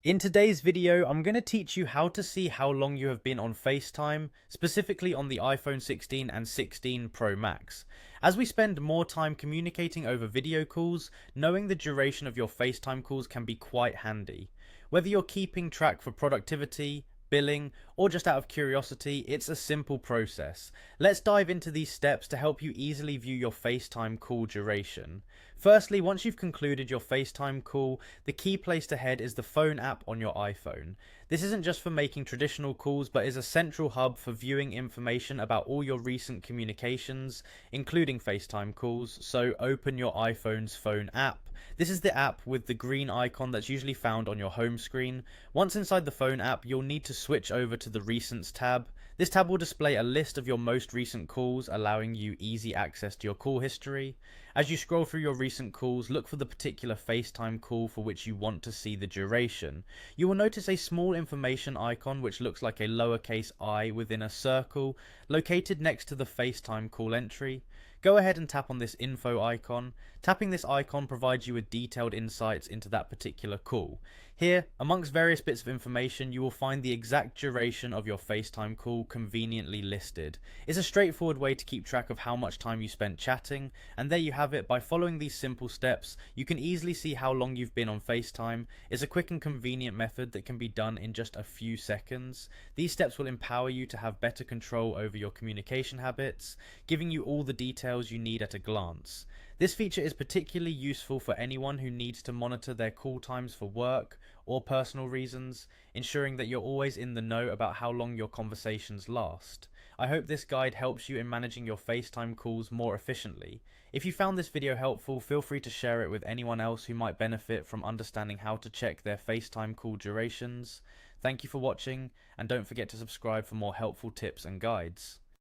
In today's video, I'm going to teach you how to see how long you have been on FaceTime, specifically on the iPhone 16 and 16 Pro Max. As we spend more time communicating over video calls, knowing the duration of your FaceTime calls can be quite handy. Whether you're keeping track for productivity, billing, or just out of curiosity, it's a simple process. Let's dive into these steps to help you easily view your FaceTime call duration. Firstly, once you've concluded your FaceTime call, the key place to head is the phone app on your iPhone. This isn't just for making traditional calls, but is a central hub for viewing information about all your recent communications, including FaceTime calls, so open your iPhone's phone app. This is the app with the green icon that's usually found on your home screen. Once inside the phone app, you'll need to switch over to the Recents tab. This tab will display a list of your most recent calls, allowing you easy access to your call history. As you scroll through your recent calls, look for the particular FaceTime call for which you want to see the duration. You will notice a small information icon which looks like a lowercase I within a circle, located next to the FaceTime call entry. Go ahead and tap on this info icon. Tapping this icon provides you with detailed insights into that particular call. Here, amongst various bits of information, you will find the exact duration of your FaceTime call conveniently listed. It's a straightforward way to keep track of how much time you spent chatting, and there you have it. By following these simple steps, you can easily see how long you've been on FaceTime. It's a quick and convenient method that can be done in just a few seconds. These steps will empower you to have better control over your communication habits, giving you all the details you need at a glance. This feature is particularly useful for anyone who needs to monitor their call times for work or personal reasons, ensuring that you're always in the know about how long your conversations last. I hope this guide helps you in managing your FaceTime calls more efficiently. If you found this video helpful, feel free to share it with anyone else who might benefit from understanding how to check their FaceTime call durations. Thank you for watching, and don't forget to subscribe for more helpful tips and guides.